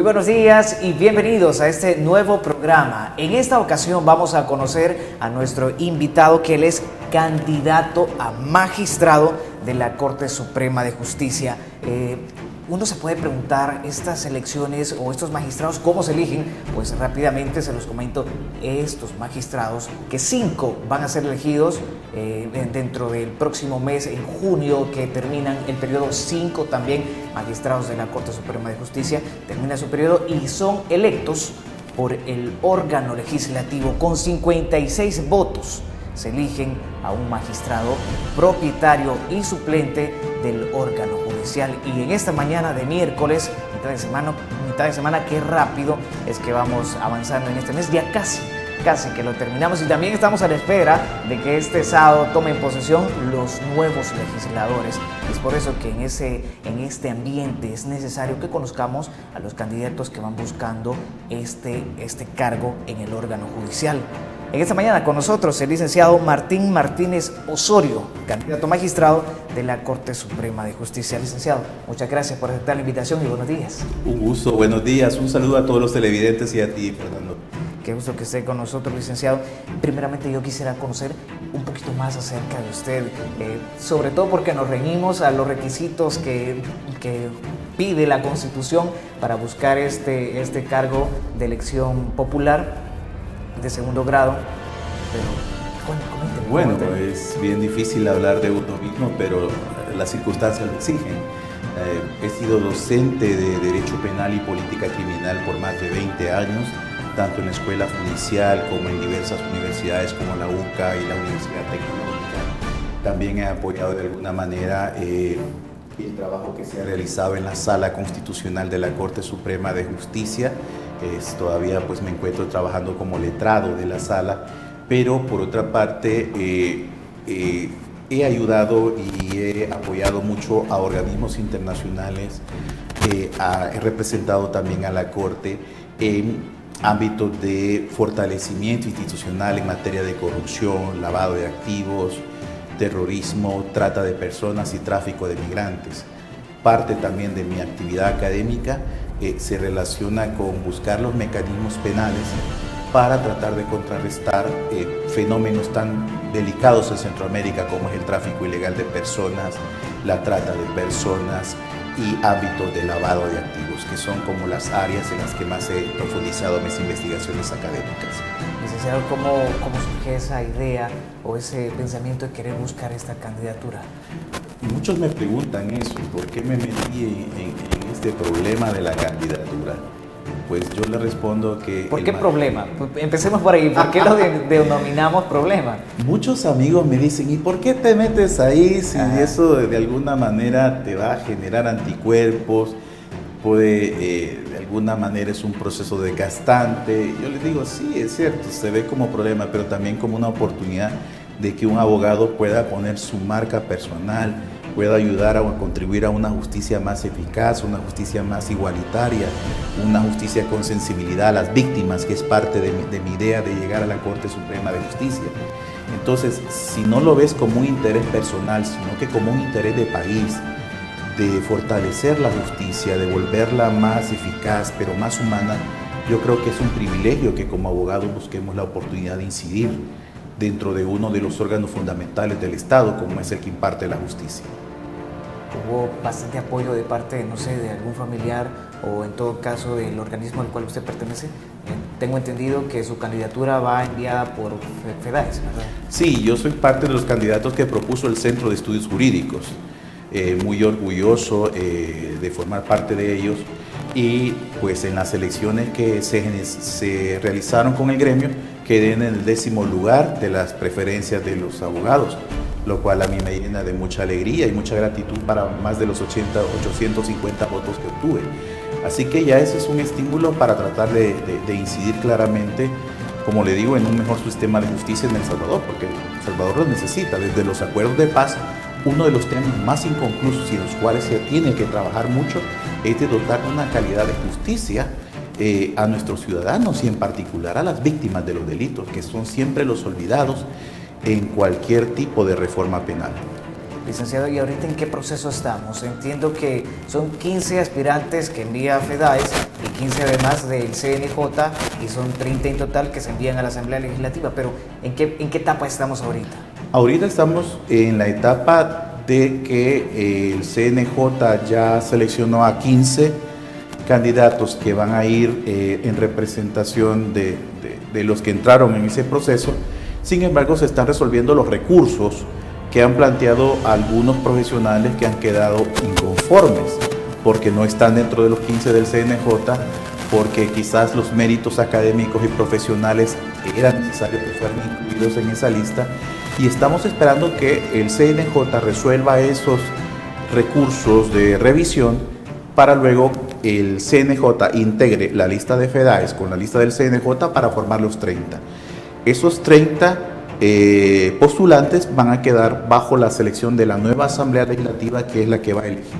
Muy buenos días y bienvenidos a este nuevo programa. En esta ocasión vamos a conocer a nuestro invitado, que él es candidato a magistrado de la Corte Suprema de Justicia. Uno se puede preguntar, estas elecciones o estos magistrados, ¿cómo se eligen? Pues rápidamente se los comento. Estos magistrados, que 5 van a ser elegidos dentro del próximo mes, en junio, que terminan el periodo. 5 también magistrados de la Corte Suprema de Justicia termina su periodo y son electos por el órgano legislativo con 56 votos. Se eligen a un magistrado propietario y suplente del órgano judicial. Y en esta mañana de miércoles, mitad de semana, qué rápido es que vamos avanzando en este mes, ya casi que lo terminamos, y también estamos a la espera de que este sábado tomen posesión los nuevos legisladores. Es por eso que en este ambiente es necesario que conozcamos a los candidatos que van buscando este cargo en el órgano judicial. En esta mañana con nosotros el licenciado Martín Martínez Osorio, candidato a magistrado de la Corte Suprema de Justicia. Licenciado, muchas gracias por aceptar la invitación y buenos días. Un gusto, buenos días, un saludo a todos los televidentes y a ti, Fernando. Qué gusto que esté con nosotros, licenciado. Primeramente yo quisiera conocer un poquito más acerca de usted, sobre todo porque nos reñimos a los requisitos que pide la Constitución para buscar este cargo de elección popular de segundo grado, pero bueno, es bien difícil hablar de uno mismo, pero las circunstancias lo exigen. He sido docente de Derecho Penal y Política Criminal por más de 20 años, tanto en la escuela judicial como en diversas universidades como la UCA y la Universidad Tecnológica. También he apoyado de alguna manera el trabajo que se ha realizado en la Sala Constitucional de la Corte Suprema de Justicia. Todavía pues me encuentro trabajando como letrado de la sala, pero por otra parte he ayudado y he apoyado mucho a organismos internacionales, he representado también a la Corte en ámbitos de fortalecimiento institucional en materia de corrupción, lavado de activos, terrorismo, trata de personas y tráfico de migrantes. Parte también de mi actividad académica se relaciona con buscar los mecanismos penales para tratar de contrarrestar fenómenos tan delicados en Centroamérica como es el tráfico ilegal de personas, la trata de personas y ámbitos de lavado de activos, que son como las áreas en las que más he profundizado mis investigaciones académicas. Licenciado, ¿cómo surge esa idea o ese pensamiento de querer buscar esta candidatura? Muchos me preguntan eso, ¿por qué me metí en este problema de la candidatura? Pues yo le respondo que... ¿Por qué problema? Empecemos por ahí, ¿por qué lo denominamos problema? Muchos amigos me dicen, ¿y por qué te metes ahí si eso de alguna manera te va a generar anticuerpos? De alguna manera es un proceso desgastante. Yo les digo, sí, es cierto, se ve como problema, pero también como una oportunidad de que un abogado pueda poner su marca personal, pueda ayudar a contribuir a una justicia más eficaz, una justicia más igualitaria, una justicia con sensibilidad a las víctimas, que es parte de mi idea de llegar a la Corte Suprema de Justicia. Entonces, si no lo ves como un interés personal, sino que como un interés de país, de fortalecer la justicia, de volverla más eficaz, pero más humana, yo creo que es un privilegio que como abogados busquemos la oportunidad de incidir dentro de uno de los órganos fundamentales del Estado, como es el que imparte la justicia. ¿Hubo bastante apoyo de parte, no sé, de algún familiar o en todo caso del organismo al cual usted pertenece? Tengo entendido que su candidatura va enviada por FEDAES, ¿verdad? Sí, yo soy parte de los candidatos que propuso el Centro de Estudios Jurídicos. Muy orgulloso de formar parte de ellos, y pues en las elecciones que se realizaron con el gremio quedé en el 10º lugar de las preferencias de los abogados, lo cual a mí me llena de mucha alegría y mucha gratitud para más de los 850 votos que obtuve. Así que ya ese es un estímulo para tratar de incidir claramente, como le digo, en un mejor sistema de justicia en El Salvador, porque El Salvador lo necesita. Desde los acuerdos de paz, uno de los temas más inconclusos y en los cuales se tiene que trabajar mucho es de dotar de una calidad de justicia a nuestros ciudadanos y en particular a las víctimas de los delitos, que son siempre los olvidados en cualquier tipo de reforma penal. Licenciado, ¿y ahorita en qué proceso estamos? Entiendo que son 15 aspirantes que envía FEDAES y 15 además del CNJ, y son 30 en total que se envían a la Asamblea Legislativa, pero ¿en qué etapa estamos ahorita? Ahorita estamos en la etapa de que el CNJ ya seleccionó a 15 candidatos que van a ir en representación de los que entraron en ese proceso. Sin embargo, se están resolviendo los recursos que han planteado algunos profesionales que han quedado inconformes porque no están dentro de los 15 del CNJ, porque quizás los méritos académicos y profesionales eran necesarios que fueran incluidos en esa lista, y estamos esperando que el CNJ resuelva esos recursos de revisión para luego el CNJ integre la lista de FEDAES con la lista del CNJ para formar los 30. Esos 30 postulantes van a quedar bajo la selección de la nueva Asamblea Legislativa, que es la que va a elegir.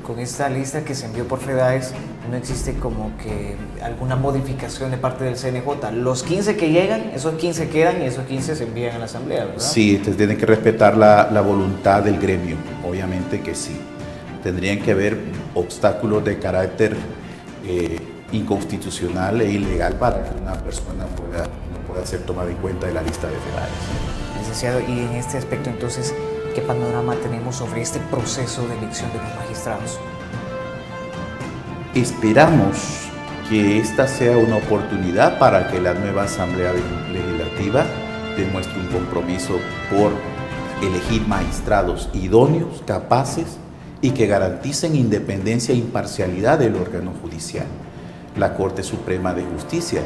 Con esta lista que se envió por FEDAES, no existe como que alguna modificación de parte del CNJ. Los 15 que llegan, esos 15 quedan y esos 15 se envían a la Asamblea, ¿verdad? Sí, tienen que respetar la voluntad del gremio, obviamente que sí. Tendrían que haber obstáculos de carácter inconstitucional e ilegal para que una persona no pueda ser tomada en cuenta de la lista de FEDAES. Licenciado, y en este aspecto entonces, ¿qué panorama tenemos sobre este proceso de elección de los magistrados? Esperamos que esta sea una oportunidad para que la nueva Asamblea Legislativa demuestre un compromiso por elegir magistrados idóneos, capaces y que garanticen independencia e imparcialidad del órgano judicial. La Corte Suprema de Justicia,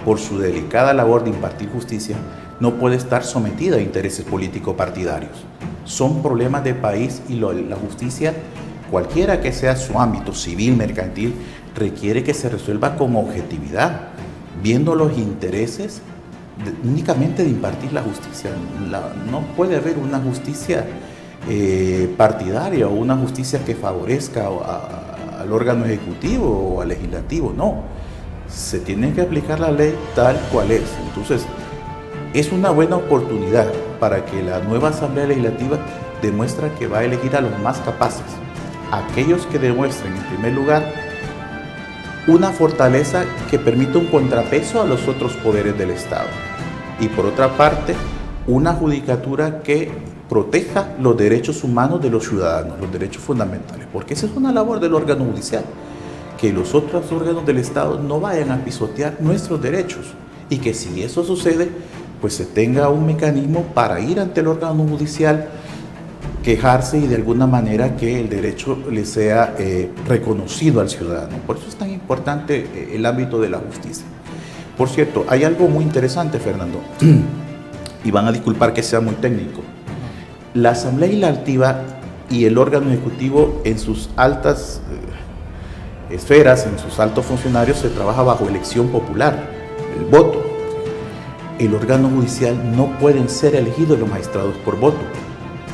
por su delicada labor de impartir justicia, no puede estar sometida a intereses político-partidarios. Son problemas de país y la justicia, cualquiera que sea su ámbito, civil, mercantil, requiere que se resuelva con objetividad, viendo los intereses únicamente de impartir la justicia. No puede haber una justicia partidaria o una justicia que favorezca al órgano ejecutivo o al legislativo, no. Se tiene que aplicar la ley tal cual es. Entonces, es una buena oportunidad para que la nueva Asamblea Legislativa demuestre que va a elegir a los más capaces, aquellos que demuestren, en primer lugar, una fortaleza que permita un contrapeso a los otros poderes del Estado, y por otra parte, una judicatura que proteja los derechos humanos de los ciudadanos, los derechos fundamentales, porque esa es una labor del órgano judicial, que los otros órganos del Estado no vayan a pisotear nuestros derechos, y que si eso sucede, pues se tenga un mecanismo para ir ante el órgano judicial, quejarse y de alguna manera que el derecho le sea reconocido al ciudadano. Por eso es tan importante el ámbito de la justicia. Por cierto, hay algo muy interesante, Fernando, y van a disculpar que sea muy técnico. La Asamblea Legislativa y el órgano ejecutivo en sus altas esferas, en sus altos funcionarios, se trabaja bajo elección popular, el voto. El órgano judicial no pueden ser elegidos los magistrados por voto,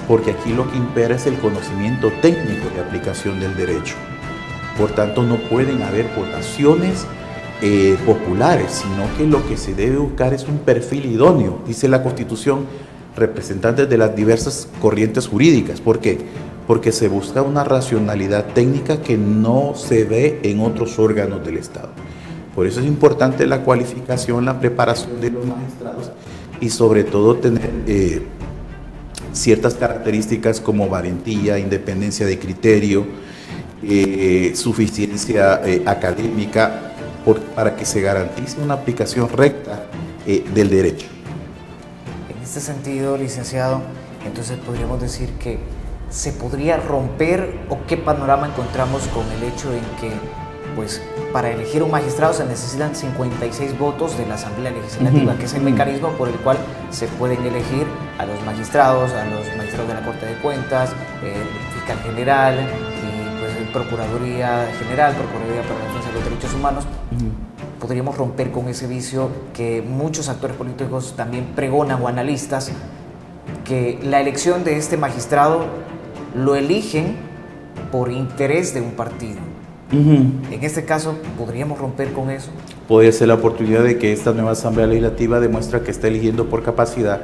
porque aquí lo que impera es el conocimiento técnico de aplicación del derecho. Por tanto, no pueden haber votaciones populares, sino que lo que se debe buscar es un perfil idóneo, dice la Constitución, representantes de las diversas corrientes jurídicas. ¿Por qué? Porque se busca una racionalidad técnica que no se ve en otros órganos del Estado. Por eso es importante la cualificación, la preparación de los magistrados y sobre todo tener ciertas características como valentía, independencia de criterio, suficiencia académica, para que se garantice una aplicación recta del derecho. En este sentido, licenciado, entonces podríamos decir que se podría romper, o qué panorama encontramos con el hecho en que, pues, para elegir un magistrado se necesitan 56 votos de la Asamblea Legislativa, que es el mecanismo por el cual se pueden elegir a los magistrados de la Corte de Cuentas, el fiscal general y pues Procuraduría General, Procuraduría para la Defensa de los Derechos Humanos. Podríamos romper con ese vicio que muchos actores políticos también pregonan, o analistas, que la elección de este magistrado lo eligen por interés de un partido. En este caso, ¿podríamos romper con eso? Puede ser la oportunidad de que esta nueva Asamblea Legislativa demuestre que está eligiendo por capacidad,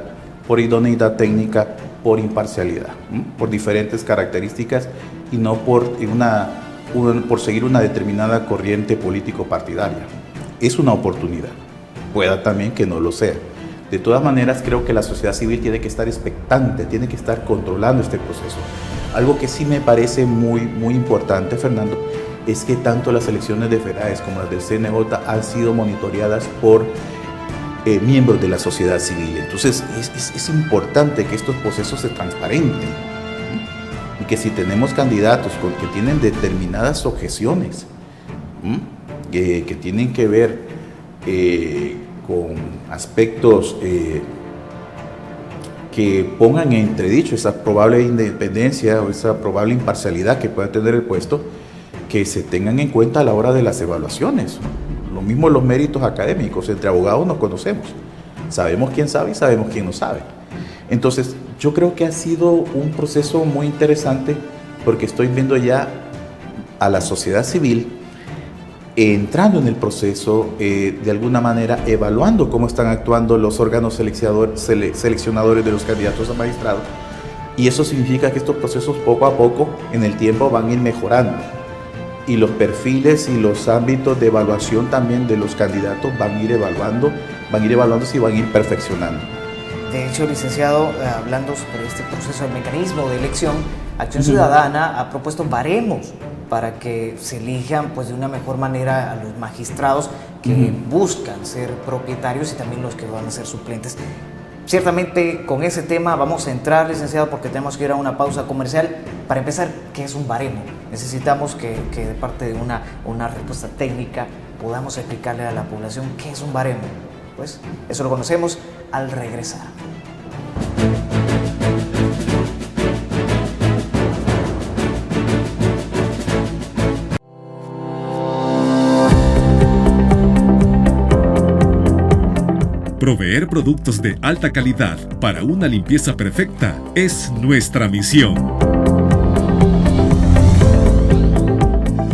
por idoneidad técnica, por imparcialidad, por diferentes características y no por seguir una determinada corriente político-partidaria. Es una oportunidad, pueda también que no lo sea. De todas maneras, creo que la sociedad civil tiene que estar expectante, tiene que estar controlando este proceso. Algo que sí me parece muy importante, Fernando, es que tanto las elecciones de FEDAES como las del CNJ han sido monitoreadas por miembros de la sociedad civil. Entonces, es importante que estos procesos se transparenten y que si tenemos candidatos que tienen determinadas objeciones, que tienen que ver con aspectos que pongan en entredicho esa probable independencia o esa probable imparcialidad que pueda tener el puesto, que se tengan en cuenta a la hora de las evaluaciones. Lo mismo los méritos académicos, entre abogados nos conocemos, sabemos quién sabe y sabemos quién no sabe. Entonces, yo creo que ha sido un proceso muy interesante porque estoy viendo ya a la sociedad civil entrando en el proceso, de alguna manera evaluando cómo están actuando los órganos seleccionadores de los candidatos a magistrados, y eso significa que estos procesos poco a poco en el tiempo van a ir mejorando y los perfiles y los ámbitos de evaluación también de los candidatos van a ir evaluándose y van a ir perfeccionando. De hecho, licenciado, hablando sobre este proceso, el mecanismo de elección, Acción Ciudadana ha propuesto baremos para que se elijan pues, de una mejor manera a los magistrados que buscan ser propietarios y también los que van a ser suplentes. Ciertamente con ese tema vamos a entrar, licenciado, porque tenemos que ir a una pausa comercial. Para empezar, ¿qué es un baremo? Necesitamos que de parte de una respuesta técnica podamos explicarle a la población qué es un baremo. Pues eso lo conocemos al regresar. Proveer productos de alta calidad para una limpieza perfecta es nuestra misión.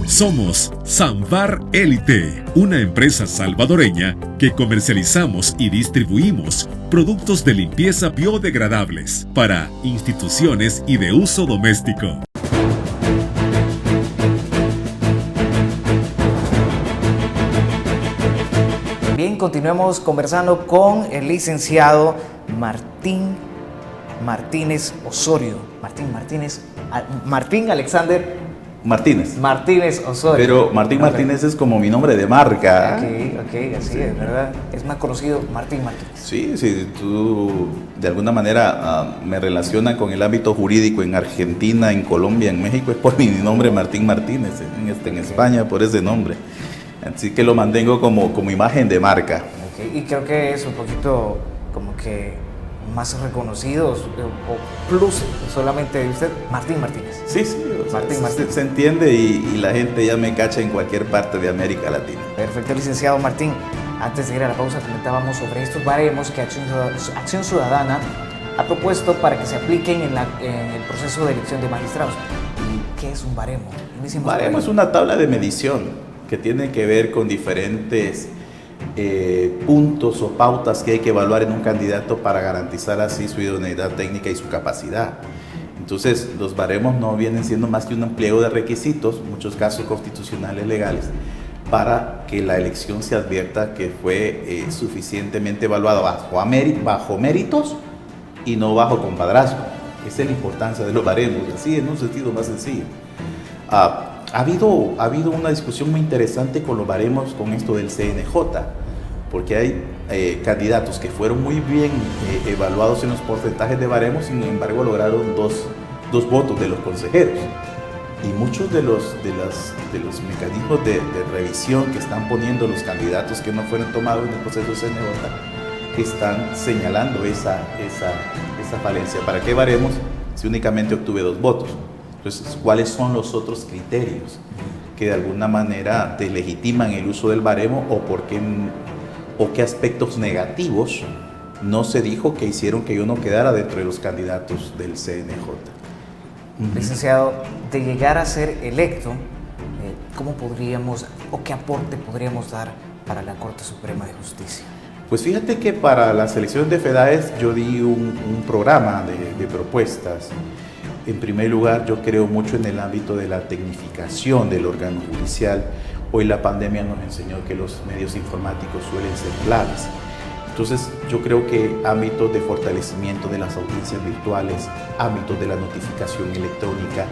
Somos Sanvar Élite, una empresa salvadoreña que comercializamos y distribuimos productos de limpieza biodegradables para instituciones y de uso doméstico. Bien, continuemos conversando con el licenciado Martín Martínez Osorio. Martín Alexander Martínez Osorio. Pero Martín Martínez es como mi nombre de marca. Ok, así sí, es, ¿verdad? Es más conocido Martín Martínez. Sí, tú de alguna manera me relacionas con el ámbito jurídico en Argentina, en Colombia, en México, es por mi nombre Martín Martínez, en España por ese nombre. Así que lo mantengo como imagen de marca. Y creo que es un poquito como que más reconocidos o plus solamente de usted, Martín Martínez. Sí, Martín Martínez. Se entiende y la gente ya me cacha en cualquier parte de América Latina. Perfecto, licenciado Martín. Antes de ir a la pausa comentábamos sobre estos baremos que Acción Ciudadana ha propuesto para que se apliquen en el proceso de elección de magistrados. ¿Y qué es un baremo? Baremo es una tabla de medición que tiene que ver con diferentes puntos o pautas que hay que evaluar en un candidato para garantizar así su idoneidad técnica y su capacidad. Entonces, los baremos no vienen siendo más que un empleo de requisitos, en muchos casos constitucionales legales, para que la elección se advierta que fue suficientemente evaluada bajo méritos y no bajo compadrazgo. Esa es la importancia de los baremos, así en un sentido más sencillo. Ha habido una discusión muy interesante con los baremos con esto del CNJ, porque hay candidatos que fueron muy bien evaluados en los porcentajes de baremos, sin embargo lograron dos votos de los consejeros. Y muchos de los mecanismos de revisión que están poniendo los candidatos que no fueron tomados en el proceso de CNJ están señalando esa falencia. ¿Para qué baremos si únicamente obtuve 2 votos? Entonces, ¿cuáles son los otros criterios que de alguna manera deslegitiman el uso del baremo o qué aspectos negativos no se dijo que hicieron que yo no quedara dentro de los candidatos del CNJ? Licenciado, de llegar a ser electo, ¿cómo podríamos o qué aporte podríamos dar para la Corte Suprema de Justicia? Pues fíjate que para la selección de FEDAES yo di un programa de propuestas. En primer lugar, yo creo mucho en el ámbito de la tecnificación del órgano judicial. Hoy la pandemia nos enseñó que los medios informáticos suelen ser claves. Entonces, yo creo que ámbitos de fortalecimiento de las audiencias virtuales, ámbitos de la notificación electrónica,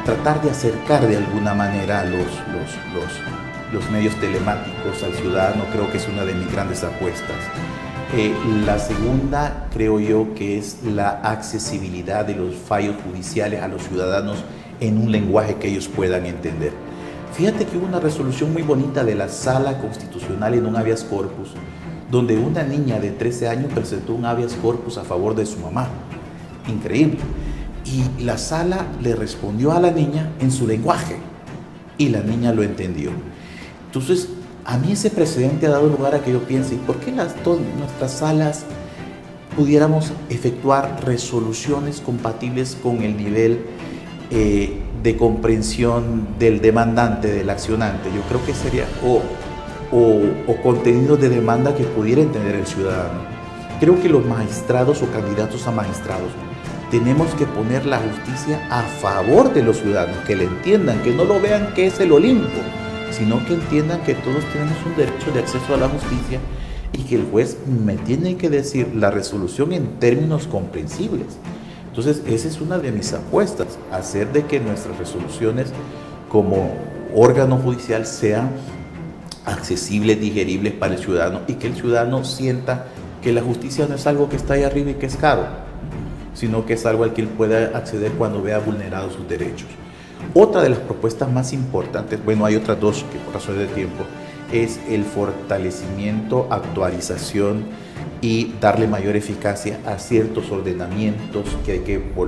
tratar de acercar de alguna manera los medios telemáticos al ciudadano, creo que es una de mis grandes apuestas. La segunda, creo yo, que es la accesibilidad de los fallos judiciales a los ciudadanos en un lenguaje que ellos puedan entender. Fíjate que hubo una resolución muy bonita de la Sala Constitucional en un habeas corpus, donde una niña de 13 años presentó un habeas corpus a favor de su mamá. Increíble. Y la sala le respondió a la niña en su lenguaje y la niña lo entendió. Entonces, a mí ese precedente ha dado lugar a que yo piense, ¿y por qué nuestras salas pudiéramos efectuar resoluciones compatibles con el nivel de comprensión del demandante, del accionante? Yo creo que sería, o contenidos de demanda que pudiera entender el ciudadano. Creo que los magistrados o candidatos a magistrados tenemos que poner la justicia a favor de los ciudadanos, que le entiendan, que no lo vean que es el Olimpo, sino que entiendan que todos tenemos un derecho de acceso a la justicia y que el juez me tiene que decir la resolución en términos comprensibles. Entonces, esa es una de mis apuestas, hacer de que nuestras resoluciones como órgano judicial sean accesibles, digeribles para el ciudadano y que el ciudadano sienta que la justicia no es algo que está ahí arriba y que es caro, sino que es algo al que él pueda acceder cuando vea vulnerados sus derechos. Otra de las propuestas más importantes, bueno, hay otras dos que por razones de tiempo, es el fortalecimiento, actualización y darle mayor eficacia a ciertos ordenamientos que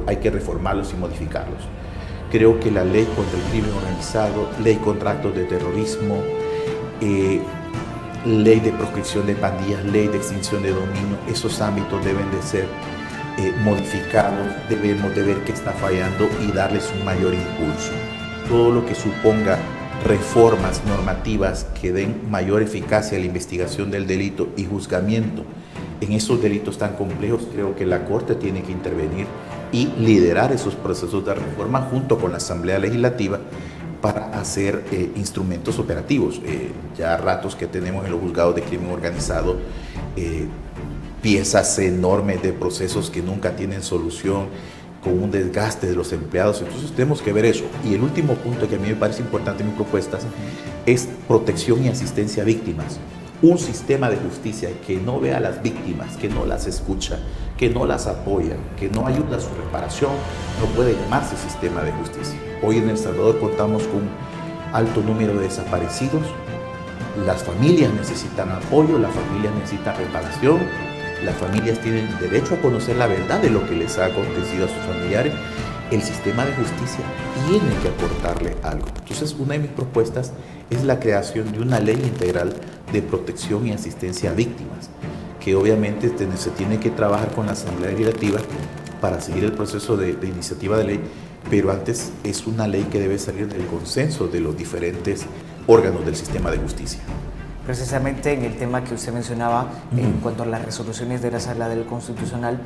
hay que reformarlos y modificarlos. Creo que la ley contra el crimen organizado, ley contra actos de terrorismo, ley de proscripción de pandillas, ley de extinción de dominio, esos ámbitos deben de ser modificados, debemos de ver qué está fallando y darles un mayor impulso. Todo lo que suponga reformas normativas que den mayor eficacia a la investigación del delito y juzgamiento en esos delitos tan complejos, creo que la Corte tiene que intervenir y liderar esos procesos de reforma junto con la Asamblea Legislativa para hacer instrumentos operativos. Ya ratos que tenemos en los juzgados de crimen organizado piezas enormes de procesos que nunca tienen solución, con un desgaste de los empleados. Entonces tenemos que ver eso. Y el último punto que a mí me parece importante en mis propuestas es protección y asistencia a víctimas. Un sistema de justicia que no vea a las víctimas, que no las escucha, que no las apoya, que no ayuda a su reparación, no puede llamarse sistema de justicia. Hoy en El Salvador contamos con un alto número de desaparecidos. Las familias necesitan apoyo, las familias necesitan reparación. Las familias tienen derecho a conocer la verdad de lo que les ha acontecido a sus familiares. El sistema de justicia tiene que aportarle algo. Entonces, una de mis propuestas es la creación de una ley integral de protección y asistencia a víctimas, que obviamente se tiene que trabajar con la Asamblea Legislativa para seguir el proceso de iniciativa de ley, pero antes es una ley que debe salir del consenso de los diferentes órganos del sistema de justicia. Precisamente en el tema que usted mencionaba, en cuanto a las resoluciones de la Sala del Constitucional,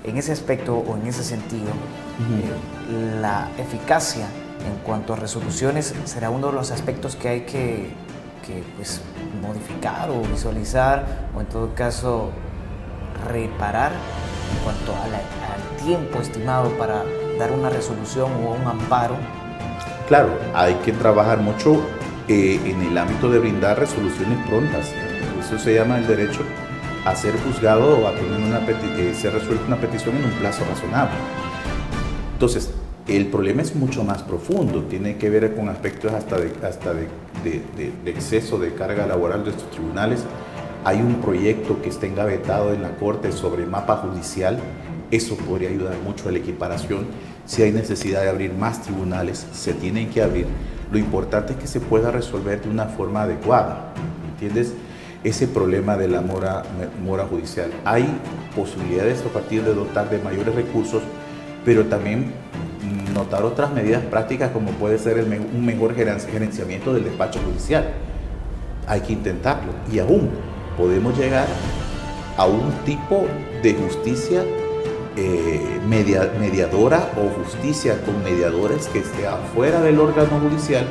en ese aspecto o en ese sentido, la eficacia en cuanto a resoluciones será uno de los aspectos que hay que pues, modificar o visualizar, o en todo caso reparar en cuanto al tiempo estimado para dar una resolución o un amparo. Claro, hay que trabajar mucho en el ámbito de brindar resoluciones prontas. Eso se llama el derecho a ser juzgado o a tener ser resuelta una petición en un plazo razonable. Entonces, el problema es mucho más profundo, tiene que ver con aspectos hasta de exceso de carga laboral de estos tribunales. Hay un proyecto que está engavetado en la Corte sobre mapa judicial. Eso podría ayudar mucho a la equiparación. Si hay necesidad de abrir más tribunales, se tienen que abrir. Lo importante es que se pueda resolver de una forma adecuada, ¿entiendes? Ese problema de la mora judicial. Hay posibilidades a partir de dotar de mayores recursos, pero también notar otras medidas prácticas como puede ser un mejor gerenciamiento del despacho judicial. Hay que intentarlo. Y aún podemos llegar a un tipo de justicia mediadora o justicia con mediadores que esté afuera del órgano judicial,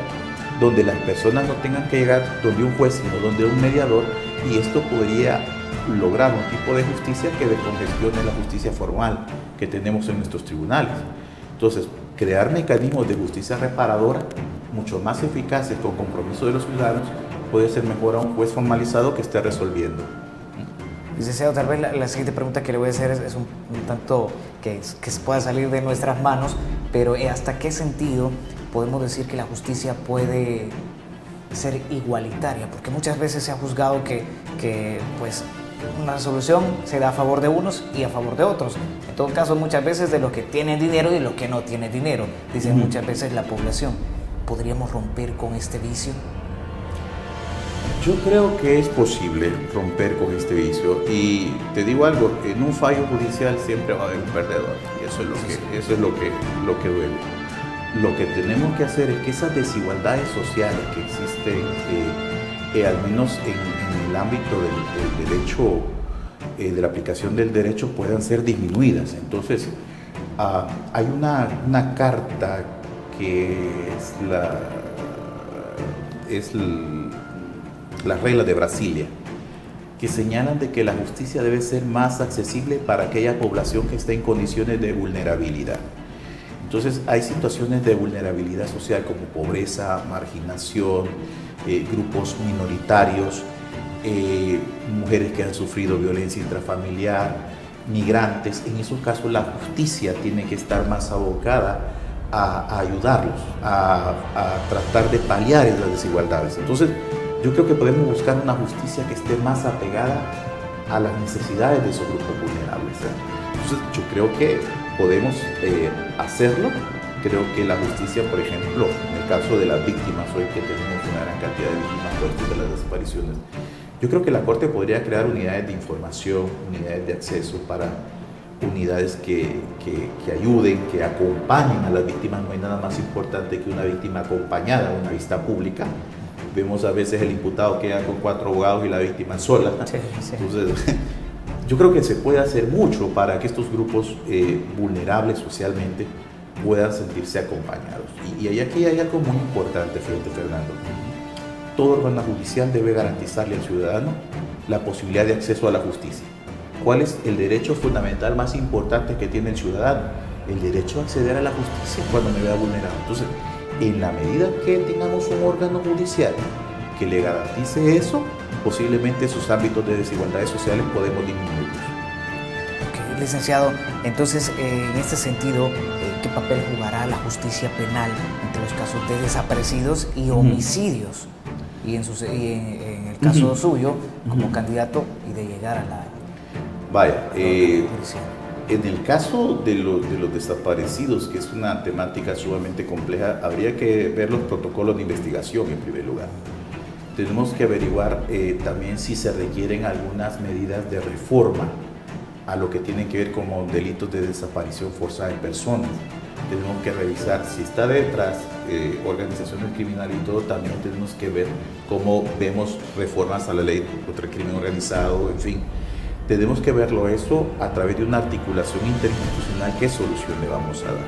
donde las personas no tengan que llegar donde un juez, sino donde un mediador, y esto podría lograr un tipo de justicia que descongestione la justicia formal que tenemos en nuestros tribunales. Entonces, crear mecanismos de justicia reparadora mucho más eficaces con compromiso de los ciudadanos puede ser mejor a un juez formalizado que esté resolviendo. Licenciado, tal vez la siguiente pregunta que le voy a hacer es un tanto que se pueda salir de nuestras manos, pero ¿hasta qué sentido podemos decir que la justicia puede ser igualitaria? Porque muchas veces se ha juzgado que pues, una resolución se da a favor de unos y a favor de otros. En todo caso, muchas veces de los que tienen dinero y de los que no tienen dinero, dicen muchas veces la población. ¿Podríamos romper con este vicio? Yo creo que es posible romper con este vicio, y te digo algo, en un fallo judicial siempre va a haber un perdedor, y eso es lo que duele. Lo que tenemos que hacer es que esas desigualdades sociales que existen, al menos en el ámbito del derecho, de la aplicación del derecho, puedan ser disminuidas. Entonces, hay una carta que es las reglas de Brasilia, que señalan de que la justicia debe ser más accesible para aquella población que está en condiciones de vulnerabilidad. Entonces, hay situaciones de vulnerabilidad social como pobreza, marginación, grupos minoritarios, mujeres que han sufrido violencia intrafamiliar, migrantes. En esos casos, la justicia tiene que estar más abocada a ayudarlos, a tratar de paliar esas desigualdades. Entonces, yo creo que podemos buscar una justicia que esté más apegada a las necesidades de esos grupos vulnerables. Entonces, yo creo que podemos hacerlo. Creo que la justicia, por ejemplo, en el caso de las víctimas, hoy que tenemos una gran cantidad de víctimas fuertes de las desapariciones, yo creo que la Corte podría crear unidades de información, unidades de acceso para unidades que ayuden, que acompañen a las víctimas. No hay nada más importante que una víctima acompañada en una vista pública. Vemos a veces el imputado queda con 4 abogados y la víctima sola. Sí. Entonces, yo creo que se puede hacer mucho para que estos grupos vulnerables socialmente puedan sentirse acompañados. Y aquí hay algo muy importante, fíjate, Fernando. Todo órgano judicial debe garantizarle al ciudadano la posibilidad de acceso a la justicia. ¿Cuál es el derecho fundamental más importante que tiene el ciudadano? El derecho a acceder a la justicia cuando me vea vulnerado. Entonces, en la medida que tengamos un órgano judicial que le garantice eso, posiblemente esos ámbitos de desigualdades sociales podemos disminuirlos. Okay, licenciado, entonces en este sentido, ¿qué papel jugará la justicia penal entre los casos de desaparecidos y homicidios? Y en el caso suyo, como candidato, y de llegar a la... Vaya, en el caso de los desaparecidos, que es una temática sumamente compleja, habría que ver los protocolos de investigación en primer lugar. Tenemos que averiguar también si se requieren algunas medidas de reforma a lo que tiene que ver como delitos de desaparición forzada de personas. Tenemos que revisar si está detrás organizaciones criminales y todo. También tenemos que ver cómo vemos reformas a la ley contra el crimen organizado, en fin. Tenemos que verlo eso a través de una articulación interinstitucional. ¿Qué solución le vamos a dar?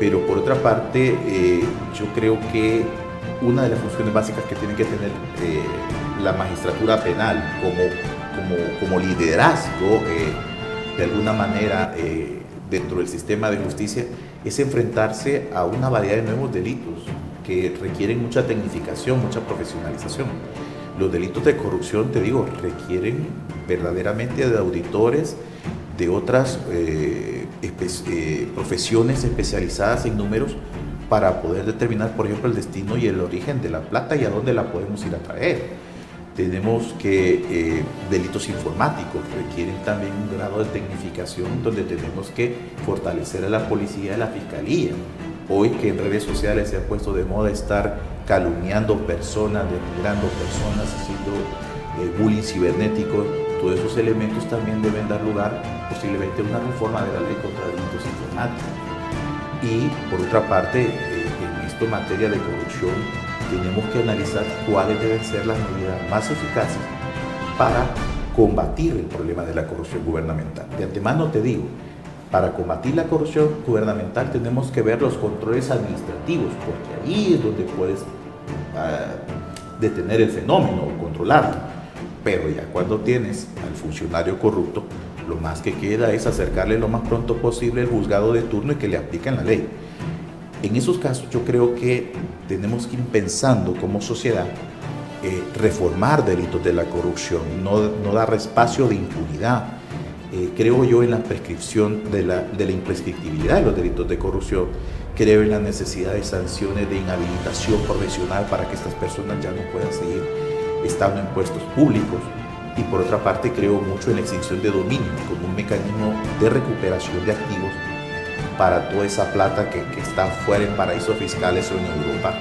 Pero por otra parte, yo creo que una de las funciones básicas que tiene que tener la magistratura penal como liderazgo, de alguna manera, dentro del sistema de justicia, es enfrentarse a una variedad de nuevos delitos que requieren mucha tecnificación, mucha profesionalización. Los delitos de corrupción, te digo, requieren verdaderamente de auditores de otras profesiones especializadas en números para poder determinar, por ejemplo, el destino y el origen de la plata y a dónde la podemos ir a traer. Tenemos que delitos informáticos requieren también un grado de tecnificación donde tenemos que fortalecer a la policía y a la fiscalía. Hoy que en redes sociales se ha puesto de moda estar calumniando personas, denigrando personas, haciendo bullying cibernético, todos esos elementos también deben dar lugar posiblemente a una reforma de la ley contra delitos informáticos. Y por otra parte, en esta materia de corrupción, tenemos que analizar cuáles deben ser las medidas más eficaces para combatir el problema de la corrupción gubernamental. De antemano te digo, para combatir la corrupción gubernamental tenemos que ver los controles administrativos, porque ahí es donde puedes detener el fenómeno o controlarlo. Pero ya cuando tienes al funcionario corrupto, lo más que queda es acercarle lo más pronto posible al juzgado de turno y que le apliquen la ley. En esos casos yo creo que tenemos que ir pensando como sociedad reformar delitos de la corrupción, no dar espacio de impunidad. Creo yo en la prescripción de la imprescriptibilidad de los delitos de corrupción, creo en la necesidad de sanciones de inhabilitación profesional para que estas personas ya no puedan seguir estando en puestos públicos, y por otra parte creo mucho en la extinción de dominio como un mecanismo de recuperación de activos para toda esa plata que está fuera en paraísos fiscales o en Europa,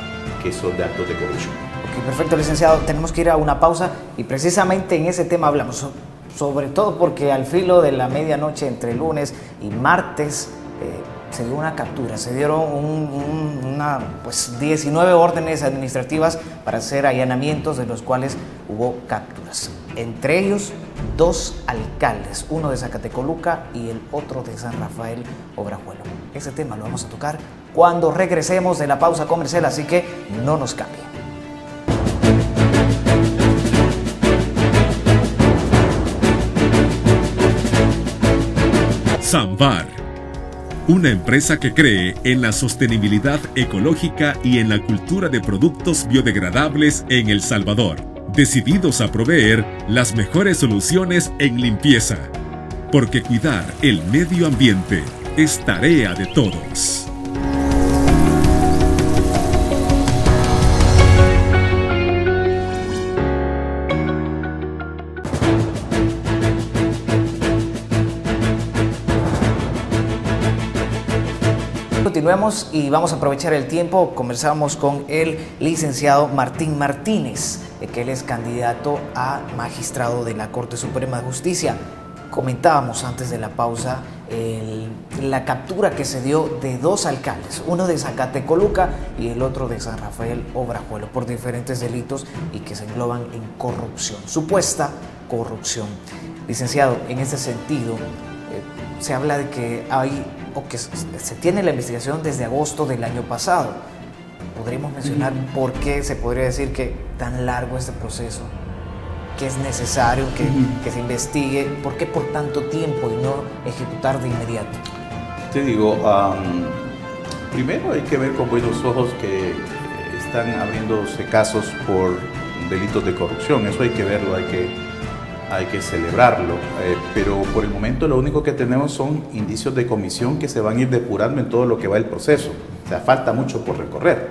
que son de actos de corrupción. Ok, perfecto, licenciado. Tenemos que ir a una pausa y precisamente en ese tema hablamos, sobre todo porque al filo de la medianoche entre lunes y martes se dio una captura, se dieron 19 órdenes administrativas para hacer allanamientos, de los cuales hubo capturas. Entre ellos, 2 alcaldes, uno de Zacatecoluca y el otro de San Rafael Obrajuelo. Ese tema lo vamos a tocar cuando regresemos de la pausa comercial, así que no nos cambien. Samvar, una empresa que cree en la sostenibilidad ecológica y en la cultura de productos biodegradables en El Salvador, decididos a proveer las mejores soluciones en limpieza, porque cuidar el medio ambiente es tarea de todos. Continuemos y vamos a aprovechar el tiempo. Conversamos con el licenciado Martín Martínez, que él es candidato a magistrado de la Corte Suprema de Justicia. Comentábamos antes de la pausa la captura que se dio de 2 alcaldes, uno de Zacatecoluca y el otro de San Rafael Obrajuelo, por diferentes delitos y que se engloban en corrupción, supuesta corrupción. Licenciado, en este sentido, se habla de que se tiene la investigación desde agosto del año pasado. ¿Podríamos mencionar por qué se podría decir que tan largo este proceso? ¿Que es necesario que se investigue? ¿Por qué por tanto tiempo y no ejecutar de inmediato? Te digo, primero hay que ver con buenos ojos que están abriéndose casos por delitos de corrupción. Eso hay que verlo, hay que celebrarlo, pero por el momento lo único que tenemos son indicios de comisión que se van a ir depurando en todo lo que va el proceso. O sea, falta mucho por recorrer.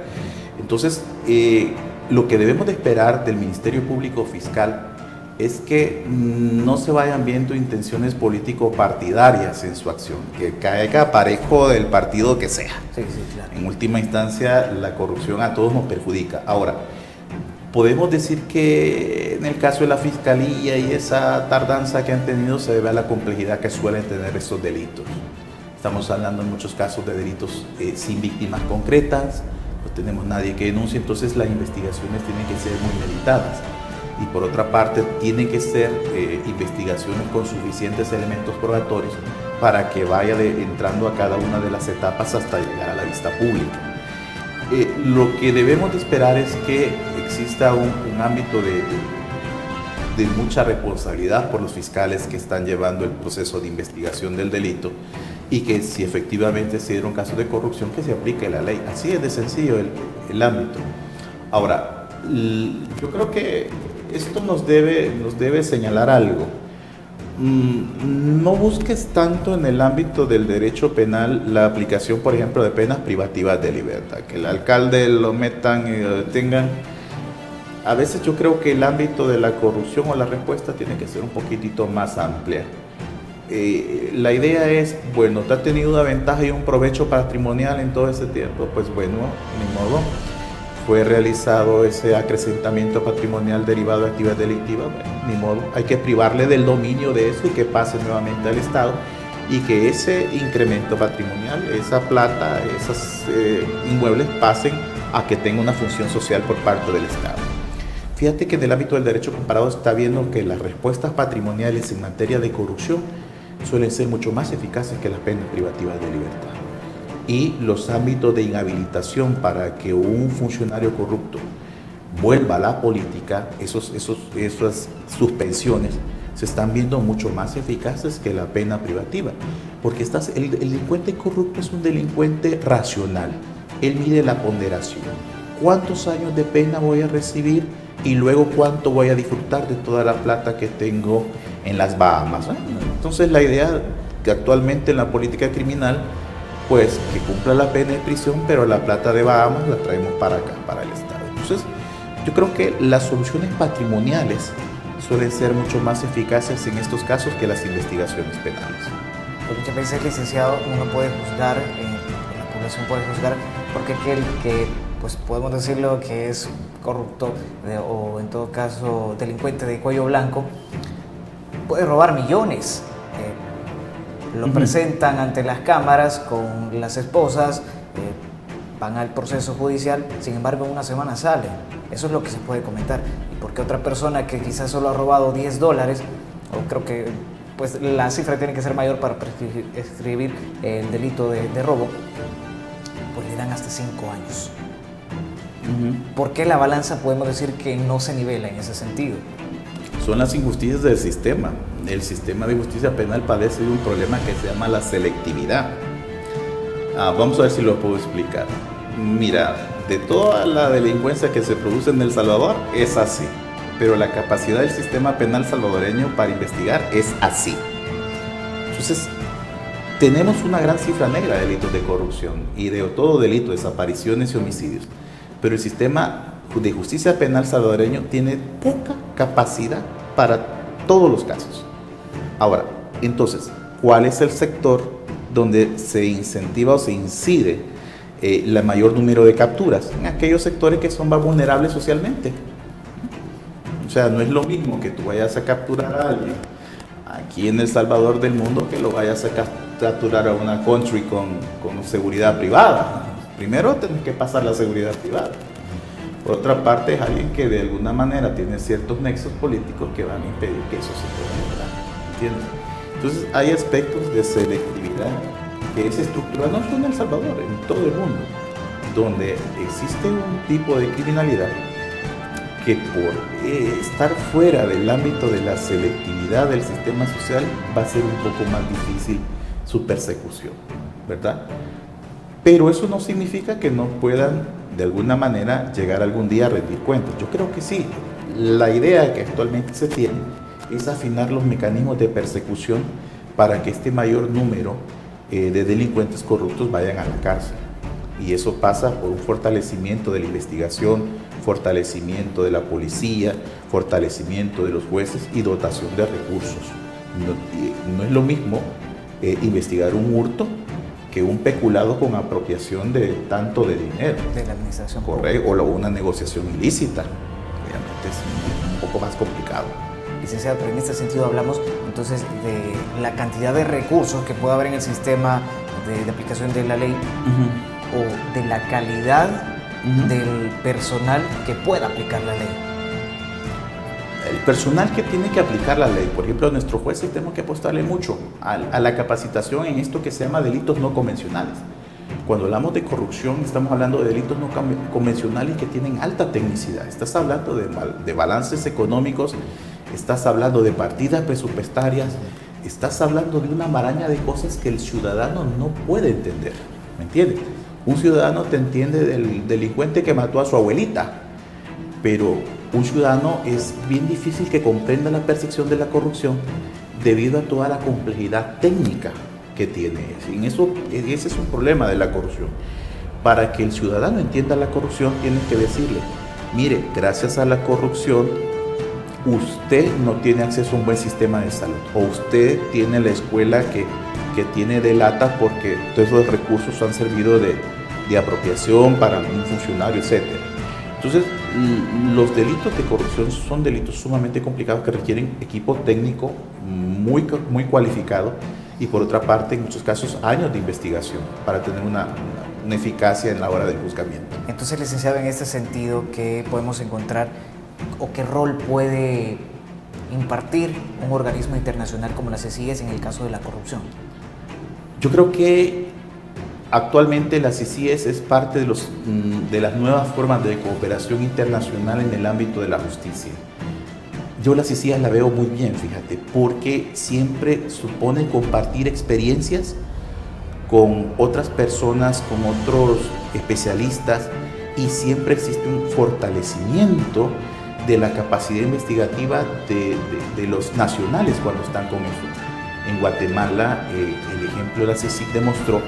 Entonces, lo que debemos de esperar del Ministerio Público Fiscal es que no se vayan viendo intenciones político-partidarias en su acción, que caiga parejo del partido que sea. Sí, claro. En última instancia, la corrupción a todos nos perjudica. Ahora, podemos decir que en el caso de la Fiscalía y esa tardanza que han tenido se debe a la complejidad que suelen tener estos delitos. Estamos hablando en muchos casos de delitos sin víctimas concretas, no tenemos nadie que denuncie, entonces las investigaciones tienen que ser muy meditadas. Y por otra parte, tienen que ser investigaciones con suficientes elementos probatorios para que vaya entrando a cada una de las etapas hasta llegar a la vista pública. Lo que debemos de esperar es que exista un ámbito de mucha responsabilidad por los fiscales que están llevando el proceso de investigación del delito, y que si efectivamente se dieron casos de corrupción, que se aplique la ley. Así es de sencillo el ámbito. Ahora, yo creo que esto nos debe señalar algo. No busques tanto en el ámbito del derecho penal la aplicación, por ejemplo, de penas privativas de libertad, que el alcalde lo metan y lo detengan. A veces yo creo que el ámbito de la corrupción o la respuesta tiene que ser un poquitito más amplia. La idea es, bueno, ¿te ha tenido una ventaja y un provecho patrimonial en todo ese tiempo? Pues bueno, ni modo. Fue realizado ese acrecentamiento patrimonial derivado de actividades delictivas, bueno, ni modo, hay que privarle del dominio de eso y que pase nuevamente al Estado, y que ese incremento patrimonial, esa plata, esos inmuebles pasen a que tenga una función social por parte del Estado. Fíjate que en el ámbito del derecho comparado está viendo que las respuestas patrimoniales en materia de corrupción suelen ser mucho más eficaces que las penas privativas de libertad. Y los ámbitos de inhabilitación para que un funcionario corrupto vuelva a la política, esas suspensiones se están viendo mucho más eficaces que la pena privativa, porque el delincuente corrupto es un delincuente racional. Él mide la ponderación. ¿Cuántos años de pena voy a recibir? Y luego cuánto voy a disfrutar de toda la plata que tengo en las Bahamas. Entonces la idea que actualmente en la política criminal, pues que cumpla la pena de prisión, pero la plata de Bahamas la traemos para acá, para el Estado. Entonces yo creo que las soluciones patrimoniales suelen ser mucho más eficaces en estos casos que las investigaciones penales. Muchas veces, licenciado, uno puede juzgar, la población puede juzgar porque aquel que, pues podemos decirlo, que es corrupto o en todo caso delincuente de cuello blanco, puede robar millones. Lo presentan ante las cámaras con las esposas, van al proceso judicial, sin embargo en una semana salen. Eso es lo que se puede comentar. Y porque otra persona que quizás solo ha robado $10, o creo que pues la cifra tiene que ser mayor para prescribir el delito de robo, pues le dan hasta 5 años. ¿Por qué la balanza podemos decir que no se nivela en ese sentido? Son las injusticias del sistema. El sistema de justicia penal padece de un problema que se llama la selectividad. Vamos a ver si lo puedo explicar. Mira, de toda la delincuencia que se produce en El Salvador es así, pero la capacidad del sistema penal salvadoreño para investigar es así. Entonces, tenemos una gran cifra negra de delitos de corrupción y de todo delito, desapariciones y homicidios, pero el sistema de justicia penal salvadoreño tiene poca capacidad para todos los casos. Ahora, entonces, ¿cuál es el sector donde se incentiva o se incide el mayor número de capturas? En aquellos sectores que son más vulnerables socialmente. O sea, no es lo mismo que tú vayas a capturar a alguien aquí en El Salvador del mundo que lo vayas a capturar a una country con seguridad privada. Primero tienes que pasar la seguridad privada. Por otra parte, es alguien que de alguna manera tiene ciertos nexos políticos que van a impedir que eso se pueda lograr. ¿Entiendes? Entonces, hay aspectos de selectividad que es estructural no solo en El Salvador, en todo el mundo, donde existe un tipo de criminalidad que por estar fuera del ámbito de la selectividad del sistema social va a ser un poco más difícil su persecución, ¿verdad? Pero eso no significa que no puedan de alguna manera llegar algún día a rendir cuentas. Yo creo que sí. La idea que actualmente se tiene es afinar los mecanismos de persecución para que este mayor número de delincuentes corruptos vayan a la cárcel. Y eso pasa por un fortalecimiento de la investigación, fortalecimiento de la policía, fortalecimiento de los jueces y dotación de recursos. No es lo mismo investigar un hurto que un peculado con apropiación de tanto de dinero. De la administración. Correcto, o una negociación ilícita. Obviamente es un poco más complicado. Licenciado, pero en este sentido hablamos entonces de la cantidad de recursos que puede haber en el sistema de aplicación de la ley o de la calidad del personal que pueda aplicar la ley. El personal que tiene que aplicar la ley, por ejemplo, a nuestros jueces tenemos que apostarle mucho a la capacitación en esto que se llama delitos no convencionales. Cuando hablamos de corrupción, estamos hablando de delitos no convencionales que tienen alta tecnicidad. Estás hablando de balances económicos, estás hablando de partidas presupuestarias, estás hablando de una maraña de cosas que el ciudadano no puede entender. ¿Me entiendes? Un ciudadano te entiende del delincuente que mató a su abuelita, pero un ciudadano es bien difícil que comprenda la percepción de la corrupción debido a toda la complejidad técnica que tiene. En eso, ese es un problema de la corrupción. Para que el ciudadano entienda la corrupción, tienes que decirle, mire, gracias a la corrupción, usted no tiene acceso a un buen sistema de salud, o usted tiene la escuela que tiene de lata porque todos esos recursos han servido de apropiación para un funcionario, etc. Entonces, los delitos de corrupción son delitos sumamente complicados que requieren equipo técnico muy cualificado y, por otra parte, en muchos casos, años de investigación para tener una eficacia en la hora del juzgamiento. Entonces, licenciado, en este sentido, ¿qué podemos encontrar o qué rol puede impartir un organismo internacional como la CICIG en el caso de la corrupción? Yo creo que actualmente la CICIG es parte de las nuevas formas de cooperación internacional en el ámbito de la justicia. Yo la CICIG la veo muy bien, fíjate, porque siempre supone compartir experiencias con otras personas, con otros especialistas, y siempre existe un fortalecimiento de la capacidad investigativa de los nacionales cuando están con eso. En Guatemala, el ejemplo de la CICIG demostró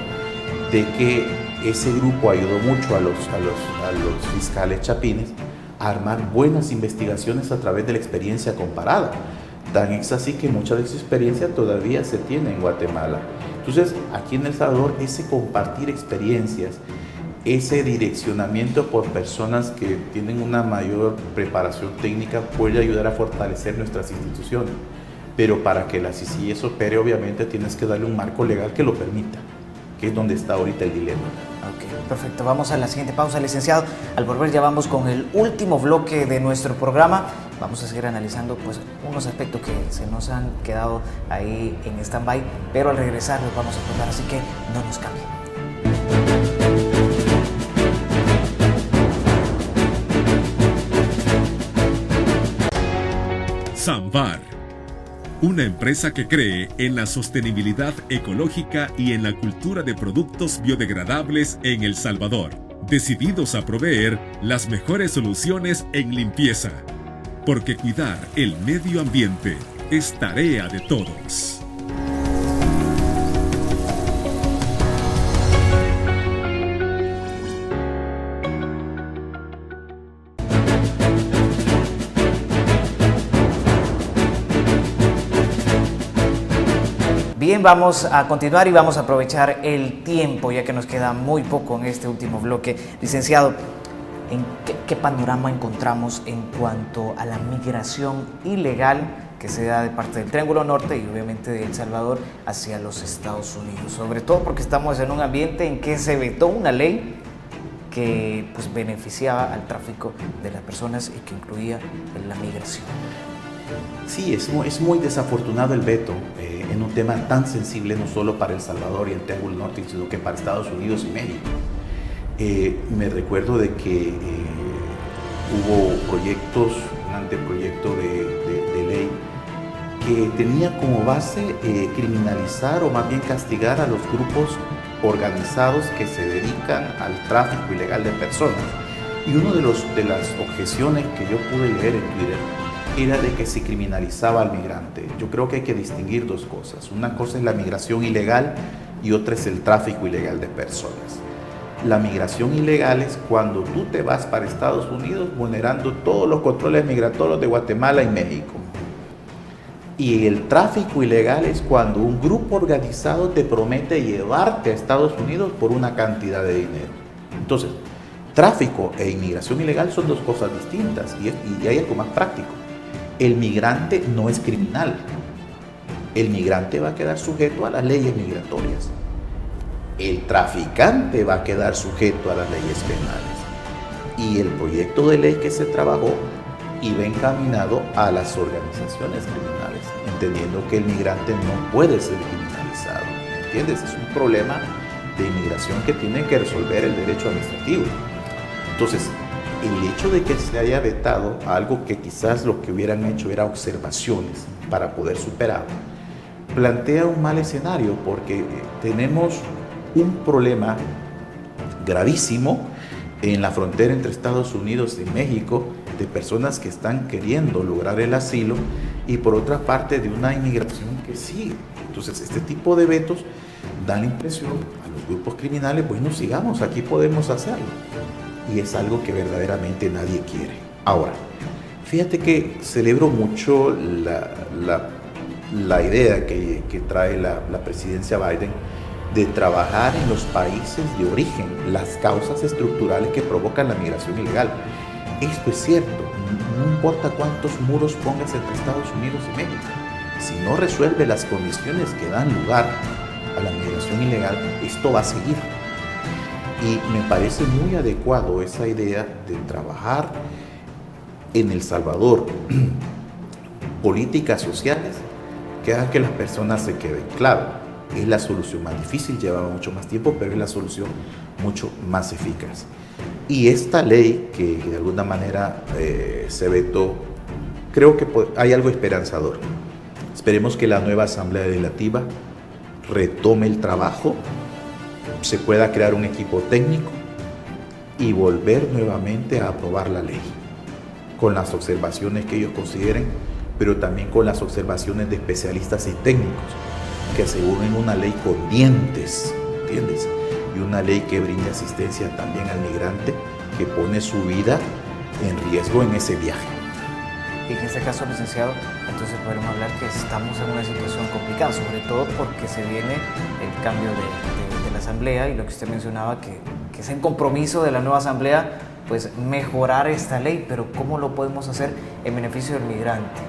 de que ese grupo ayudó mucho a los fiscales chapines a armar buenas investigaciones a través de la experiencia comparada. Tan es así que mucha de esa experiencia todavía se tiene en Guatemala. Entonces, aquí en El Salvador, ese compartir experiencias, ese direccionamiento por personas que tienen una mayor preparación técnica puede ayudar a fortalecer nuestras instituciones. Pero para que la CICIG eso opere, obviamente tienes que darle un marco legal que lo permita, que es donde está ahorita el dilema. Ok, perfecto. Vamos a la siguiente pausa, licenciado. Al volver ya vamos con el último bloque de nuestro programa. Vamos a seguir analizando pues unos aspectos que se nos han quedado ahí en stand-by, pero al regresar los vamos a tocar, así que no nos cambien. Samvar, una empresa que cree en la sostenibilidad ecológica y en la cultura de productos biodegradables en El Salvador, decididos a proveer las mejores soluciones en limpieza, porque cuidar el medio ambiente es tarea de todos. Bien, vamos a continuar y vamos a aprovechar el tiempo, ya que nos queda muy poco en este último bloque. Licenciado, ¿en qué panorama encontramos en cuanto a la migración ilegal que se da de parte del Triángulo Norte y obviamente de El Salvador hacia los Estados Unidos? Sobre todo porque estamos en un ambiente en que se vetó una ley que pues beneficiaba al tráfico de las personas y que incluía la migración. Sí, es muy desafortunado el veto en un tema tan sensible, no solo para El Salvador y el Triángulo Norte, sino que para Estados Unidos y México. Me recuerdo de que hubo proyectos, un anteproyecto de ley que tenía como base criminalizar o más bien castigar a los grupos organizados que se dedican al tráfico ilegal de personas. Y una de las objeciones que yo pude leer en Twitter era de que se criminalizaba al migrante. Yo creo que hay que distinguir dos cosas. Una cosa es la migración ilegal y otra es el tráfico ilegal de personas. La migración ilegal es cuando tú te vas para Estados Unidos vulnerando todos los controles migratorios de Guatemala y México. Y el tráfico ilegal es cuando un grupo organizado te promete llevarte a Estados Unidos por una cantidad de dinero. Entonces, tráfico e inmigración ilegal son dos cosas distintas y hay algo más práctico. El migrante no es criminal. El migrante va a quedar sujeto a las leyes migratorias. El traficante va a quedar sujeto a las leyes penales. Y el proyecto de ley que se trabajó iba encaminado a las organizaciones criminales, entendiendo que el migrante no puede ser criminalizado. ¿Entiendes? Es un problema de inmigración que tiene que resolver el derecho administrativo. Entonces, el hecho de que se haya vetado algo que quizás lo que hubieran hecho era observaciones para poder superar, plantea un mal escenario porque tenemos un problema gravísimo en la frontera entre Estados Unidos y México de personas que están queriendo lograr el asilo y por otra parte de una inmigración que sigue. Entonces este tipo de vetos dan la impresión a los grupos criminales, bueno, sigamos, aquí podemos hacerlo. Y es algo que verdaderamente nadie quiere. Ahora, fíjate que celebro mucho la idea que trae la presidencia Biden de trabajar en los países de origen, las causas estructurales que provocan la migración ilegal. Esto es cierto, no importa cuántos muros pongas entre Estados Unidos y México, si no resuelve las condiciones que dan lugar a la migración ilegal, esto va a seguir. Y me parece muy adecuado esa idea de trabajar en El Salvador políticas sociales que hagan que las personas se queden. Claro, es la solución más difícil, lleva mucho más tiempo, pero es la solución mucho más eficaz. Y esta ley que de alguna manera se vetó, creo que hay algo esperanzador. Esperemos que la nueva Asamblea Legislativa retome el trabajo, se pueda crear un equipo técnico y volver nuevamente a aprobar la ley, con las observaciones que ellos consideren, pero también con las observaciones de especialistas y técnicos, que aseguren una ley con dientes, ¿entiendes? Y una ley que brinde asistencia también al migrante que pone su vida en riesgo en ese viaje. Y en este caso, licenciado, entonces podemos hablar que estamos en una situación complicada, sobre todo porque se viene el cambio de la Asamblea y lo que usted mencionaba, que es en compromiso de la nueva Asamblea, pues mejorar esta ley, pero ¿cómo lo podemos hacer en beneficio del migrante?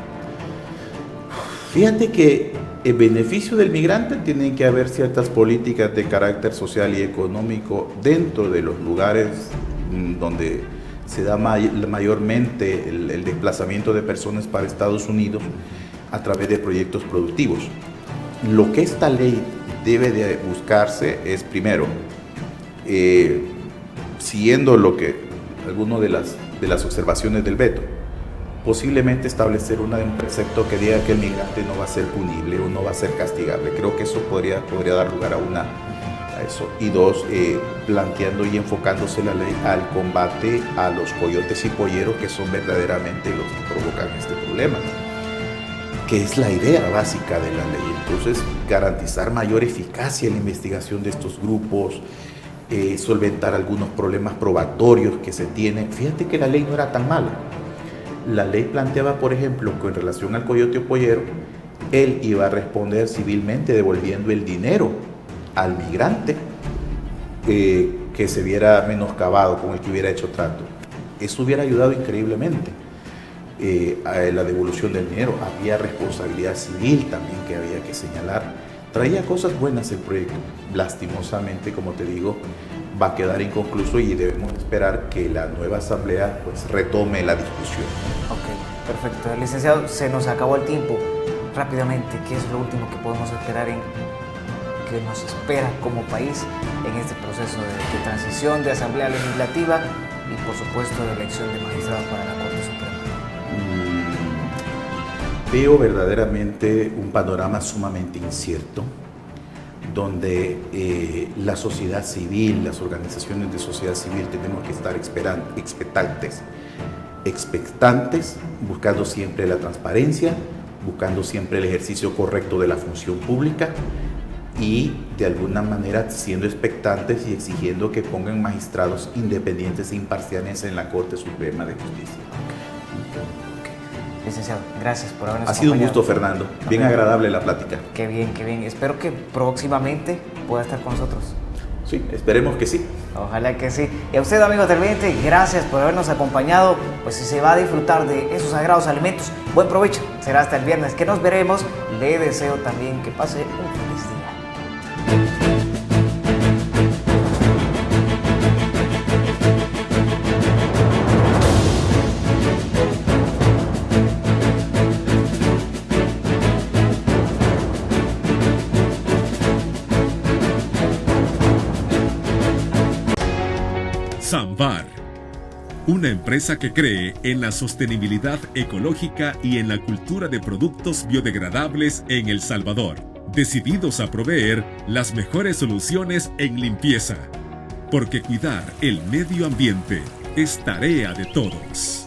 Fíjate que en beneficio del migrante tienen que haber ciertas políticas de carácter social y económico dentro de los lugares donde se da mayormente el desplazamiento de personas para Estados Unidos a través de proyectos productivos. Lo que esta ley debe de buscarse es, primero, siguiendo algunas de las observaciones del veto, posiblemente establecer un precepto que diga que el migrante no va a ser punible o no va a ser castigable. Creo que eso podría dar lugar a eso. Y dos, planteando y enfocándose la ley al combate a los coyotes y polleros, que son verdaderamente los que provocan este problema, que es la idea básica de la ley. Entonces, garantizar mayor eficacia en la investigación de estos grupos, solventar algunos problemas probatorios que se tienen. Fíjate que la ley no era tan mala. La ley planteaba, por ejemplo, que en relación al coyote o pollero, él iba a responder civilmente devolviendo el dinero al migrante que se viera menoscabado, con el que hubiera hecho trato. Eso hubiera ayudado increíblemente a la devolución del dinero. Había responsabilidad civil también que había que señalar. Traía cosas buenas el proyecto. Lastimosamente, como te digo, va a quedar inconcluso y debemos esperar que la nueva asamblea pues retome la discusión. Ok, perfecto. Licenciado, se nos acabó el tiempo. Rápidamente, ¿qué es lo último que podemos esperar que nos espera como país en este proceso de transición, de asamblea legislativa y por supuesto de elección de magistrados para la Corte Suprema? Veo verdaderamente un panorama sumamente incierto, donde la sociedad civil, las organizaciones de sociedad civil tenemos que estar expectantes, buscando siempre la transparencia, buscando siempre el ejercicio correcto de la función pública y de alguna manera siendo expectantes y exigiendo que pongan magistrados independientes e imparciales en la Corte Suprema de Justicia. Licenciado, gracias por habernos acompañado. Ha sido un gusto, Fernando. Bien agradable la plática. Qué bien, qué bien. Espero que próximamente pueda estar con nosotros. Sí, esperemos que sí. Ojalá que sí. Y a usted, amigo televidente, gracias por habernos acompañado. Pues si se va a disfrutar de esos sagrados alimentos, buen provecho. Será hasta el viernes que nos veremos. Le deseo también que pase un feliz día. Sambar, una empresa que cree en la sostenibilidad ecológica y en la cultura de productos biodegradables en El Salvador, decididos a proveer las mejores soluciones en limpieza, porque cuidar el medio ambiente es tarea de todos.